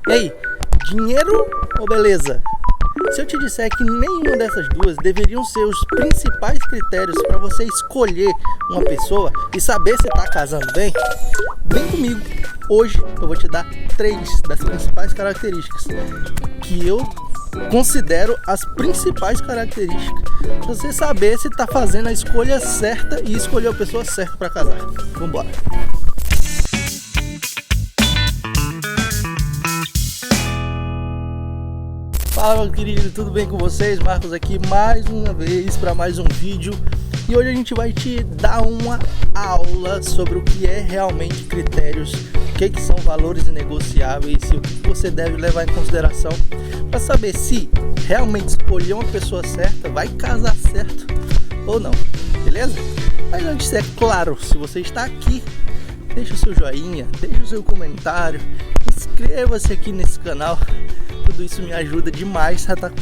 E aí, dinheiro ou beleza? Se eu te disser que nenhuma dessas duas deveriam ser os principais critérios para você escolher uma pessoa e saber se está casando bem, vem comigo. Hoje eu vou te dar 3 das principais características que eu considero as principais características para você saber se está fazendo a escolha certa e escolher a pessoa certa para casar. Vamos embora. Fala, meu querido, tudo bem com vocês? Marcos aqui mais uma vez para mais um vídeo. E hoje a gente vai te dar uma aula sobre o que é realmente critérios, o que são valores inegociáveis e o que você deve levar em consideração para saber se realmente escolher uma pessoa certa vai casar certo ou não, beleza? Mas antes, é claro, se você está aqui, deixa o seu joinha, deixa o seu comentário, inscreva-se aqui nesse canal. Tudo isso me ajuda demais a estar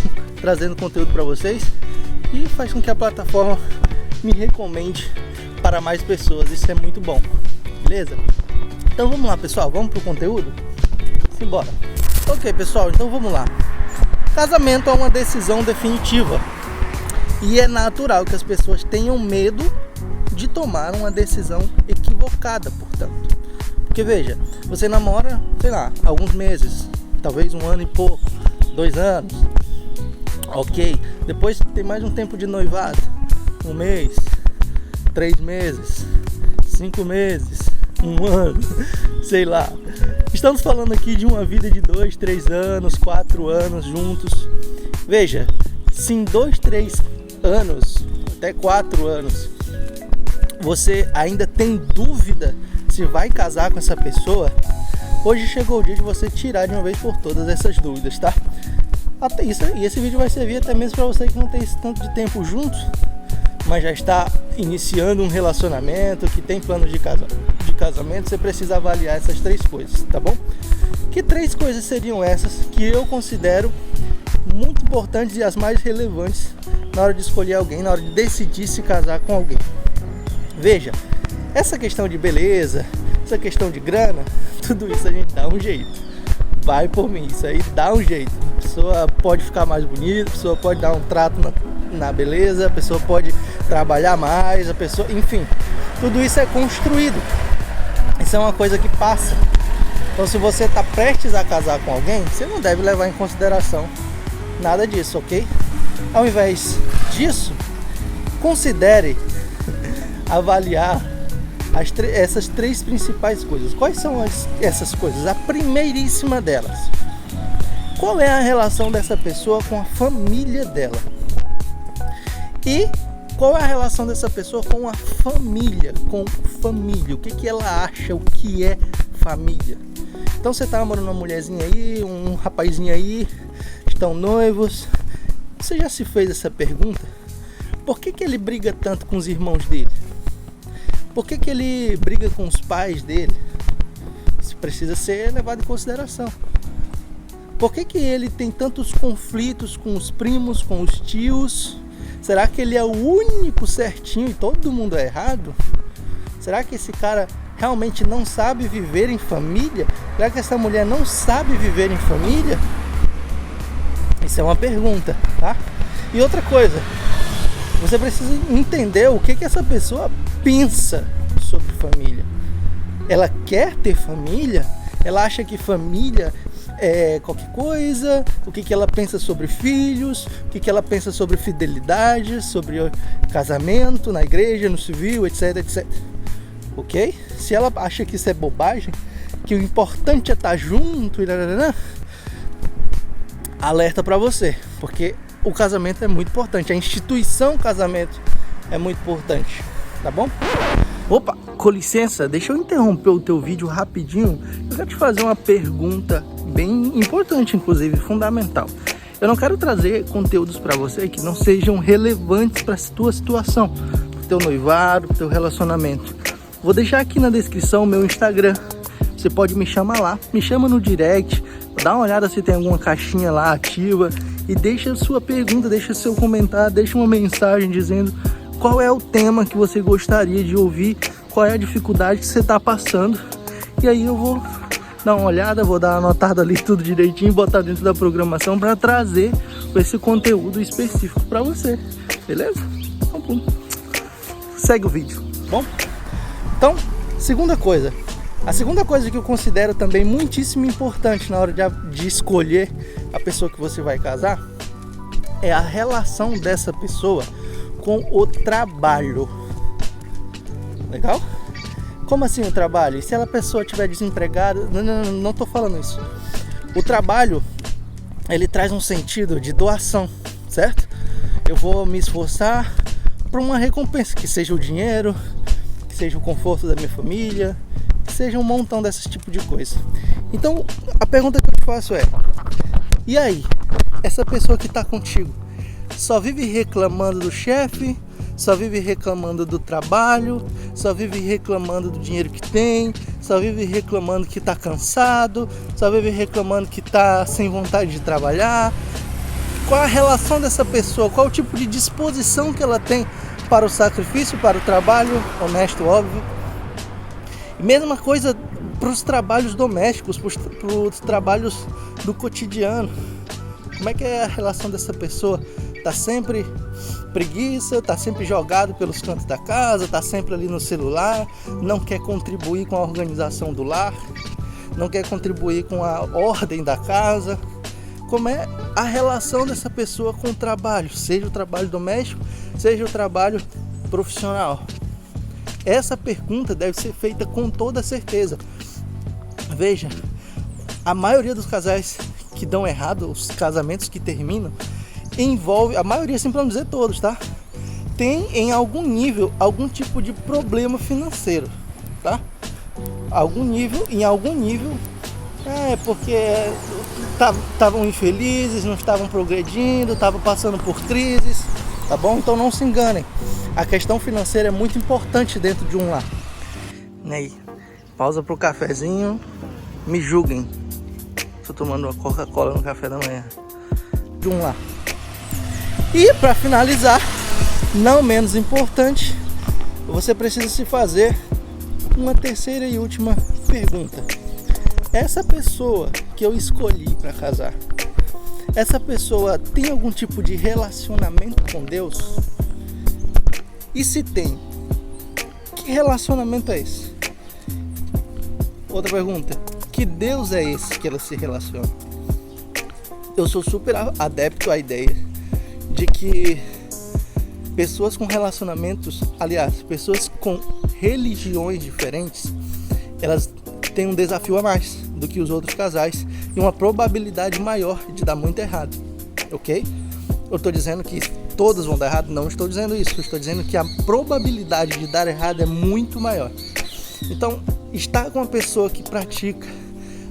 trazendo conteúdo para vocês e faz com que a plataforma me recomende para mais pessoas. Isso é muito bom, beleza? Então vamos lá, pessoal, vamos pro conteúdo? Simbora. Ok, pessoal, então vamos lá. Casamento é uma decisão definitiva e é natural que as pessoas tenham medo de tomar uma decisão equivocada, portanto. Porque veja, você namora, sei lá, alguns meses, talvez 1 ano e pouco, 2 anos, ok. Depois tem mais um tempo de noivado, 1 mês, 3 meses, 5 meses, 1 ano, sei lá. Estamos falando aqui de uma vida de 2, 3 anos, 4 anos juntos. Veja, se em 2, 3 anos, até 4 anos, você ainda tem dúvida se vai casar com essa pessoa, hoje chegou o dia de você tirar de uma vez por todas essas dúvidas, tá? Até isso, e esse vídeo vai servir até mesmo para você que não tem esse tanto de tempo juntos, mas já está iniciando um relacionamento, que tem planos de casamento. Você precisa avaliar essas 3 coisas, tá bom? Que 3 coisas seriam essas que eu considero muito importantes e as mais relevantes na hora de escolher alguém, na hora de decidir se casar com alguém? Veja, essa questão de beleza, essa questão de grana, tudo isso a gente dá um jeito. Vai por mim, isso aí dá um jeito. A pessoa pode ficar mais bonita, a pessoa pode dar um trato na beleza, a pessoa pode trabalhar mais, a pessoa, enfim, tudo isso é construído. Isso é uma coisa que passa. Então, se você está prestes a casar com alguém, você não deve levar em consideração nada disso, ok? Ao invés disso, considere avaliar essas 3 principais coisas. Quais são essas coisas? A primeiríssima delas: qual é a relação dessa pessoa com a família dela? E qual é a relação dessa pessoa com a família? Com família, o que ela acha, o que é família? Então você tá namorando uma mulherzinha aí, um rapazinho aí, estão noivos. Você já se fez essa pergunta? Por que ele briga tanto com os irmãos dele? Por que ele briga com os pais dele? Isso precisa ser levado em consideração. Por que ele tem tantos conflitos com os primos, com os tios? Será que ele é o único certinho e todo mundo é errado? Será que esse cara realmente não sabe viver em família? Será que essa mulher não sabe viver em família? Isso é uma pergunta, tá? E outra coisa, você precisa entender o que essa pessoa pensa sobre família. Ela quer ter família? Ela acha que família é qualquer coisa? O que ela pensa sobre filhos? O que ela pensa sobre fidelidade, sobre casamento na igreja, no civil, etc, etc. Ok? Se ela acha que isso é bobagem, que o importante é estar junto, alerta para você, porque o casamento é muito importante, a instituição casamento é muito importante, tá bom? Opa, com licença, deixa eu interromper o teu vídeo rapidinho. Eu quero te fazer uma pergunta bem importante, inclusive fundamental. Eu não quero trazer conteúdos para você que não sejam relevantes para a tua situação, para o teu noivado, para o teu relacionamento. Vou deixar aqui na descrição o meu Instagram. Você pode me chamar lá, me chama no direct, dá uma olhada se tem alguma caixinha lá ativa e deixa a sua pergunta, deixa seu comentário, deixa uma mensagem dizendo qual é o tema que você gostaria de ouvir, qual é a dificuldade que você está passando, e aí eu vou dar uma olhada, vou dar uma anotada ali tudo direitinho, botar dentro da programação para trazer esse conteúdo específico para você, beleza? Então, pum. Segue o vídeo, bom? Então, a segunda coisa que eu considero também muitíssimo importante na hora de escolher a pessoa que você vai casar é a relação dessa pessoa com o trabalho. Legal? Como assim o trabalho? E se a pessoa estiver desempregada? Não tô falando isso. O trabalho, ele traz um sentido de doação, certo? Eu vou me esforçar para uma recompensa, que seja o dinheiro, que seja o conforto da minha família, que seja um montão desse tipo de coisa. Então, a pergunta que eu te faço é: e aí? Essa pessoa que está contigo só vive reclamando do chefe, só vive reclamando do trabalho, só vive reclamando do dinheiro que tem, só vive reclamando que está cansado, só vive reclamando que está sem vontade de trabalhar? Qual a relação dessa pessoa? Qual o tipo de disposição que ela tem para o sacrifício, para o trabalho honesto, óbvio? E mesma coisa para os trabalhos domésticos, para os trabalhos do cotidiano. Como é que é a relação dessa pessoa? Tá sempre preguiça, tá sempre jogado pelos cantos da casa, tá sempre ali no celular, não quer contribuir com a organização do lar, não quer contribuir com a ordem da casa. Como é a relação dessa pessoa com o trabalho, seja o trabalho doméstico, seja o trabalho profissional? Essa pergunta deve ser feita com toda certeza. Veja, a maioria dos casais que dão errado, os casamentos que terminam, envolve, a maioria, assim para não dizer todos, tá? Tem em algum nível, algum tipo de problema financeiro, tá? Em algum nível, porque estavam infelizes, não estavam progredindo, estavam passando por crises, tá bom? Então não se enganem, a questão financeira é muito importante dentro de um lar. E aí, pausa pro cafezinho, me julguem, estou tomando uma Coca-Cola no café da manhã de um lar. E para finalizar, não menos importante, você precisa se fazer uma terceira e última pergunta. Essa pessoa que eu escolhi para casar, essa pessoa tem algum tipo de relacionamento com Deus? E se tem, que relacionamento é esse? Outra pergunta: que Deus é esse que ela se relaciona? Eu sou super adepto à ideia de que pessoas com relacionamentos, aliás, pessoas com religiões diferentes, elas têm um desafio a mais do que os outros casais e uma probabilidade maior de dar muito errado, ok? Eu estou dizendo que todas vão dar errado? Não estou dizendo isso, eu estou dizendo que a probabilidade de dar errado é muito maior. Então, estar com uma pessoa que pratica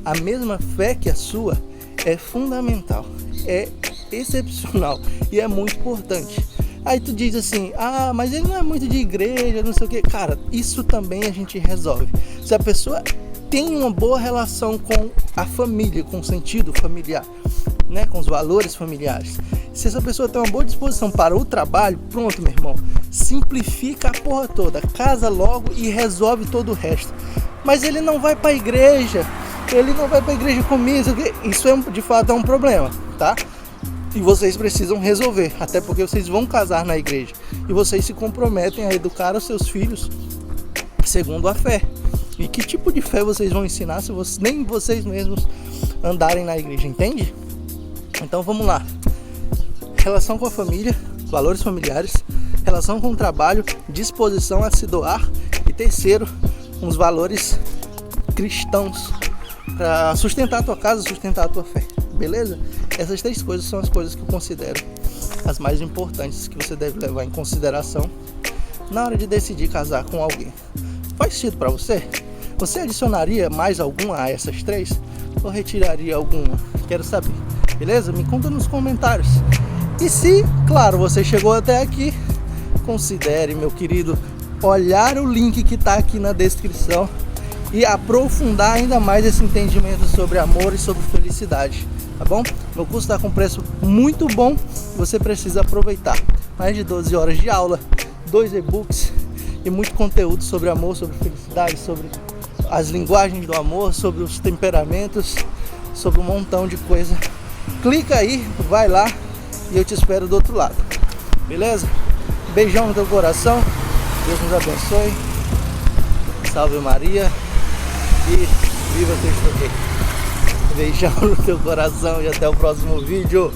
a mesma fé que a sua é fundamental, é excepcional e é muito importante. Aí tu diz assim: mas ele não é muito de igreja, não sei o que. Cara, isso também a gente resolve. Se a pessoa tem uma boa relação com a família, com o sentido familiar, né, com os valores familiares, se essa pessoa tem uma boa disposição para o trabalho, pronto, meu irmão, simplifica a porra toda, casa logo e resolve todo o resto. Mas ele não vai para a igreja, comigo, isso de fato é um problema, tá? E vocês precisam resolver, até porque vocês vão casar na igreja e vocês se comprometem a educar os seus filhos segundo a fé. E que tipo de fé vocês vão ensinar se nem vocês mesmos andarem na igreja, entende? Então vamos lá: relação com a família, valores familiares, relação com o trabalho, disposição a se doar, e terceiro, uns valores cristãos para sustentar a tua casa, sustentar a tua fé, beleza? Essas três coisas são as coisas que eu considero as mais importantes que você deve levar em consideração na hora de decidir casar com alguém. Faz sentido para você? Você adicionaria mais alguma a essas três? Ou retiraria alguma? Quero saber, beleza? Me conta nos comentários. E se, claro, você chegou até aqui, considere, meu querido, olhar o link que está aqui na descrição e aprofundar ainda mais esse entendimento sobre amor e sobre felicidade, tá bom? Meu curso está com preço muito bom, você precisa aproveitar. Mais de 12 horas de aula, 2 e-books e muito conteúdo sobre amor, sobre felicidade, sobre as linguagens do amor, sobre os temperamentos, sobre um montão de coisa. Clica aí, vai lá e eu te espero do outro lado. Beleza? Beijão no teu coração. Deus nos abençoe. Salve Maria. E viva Cristo Rei. Beijão no teu coração e até o próximo vídeo.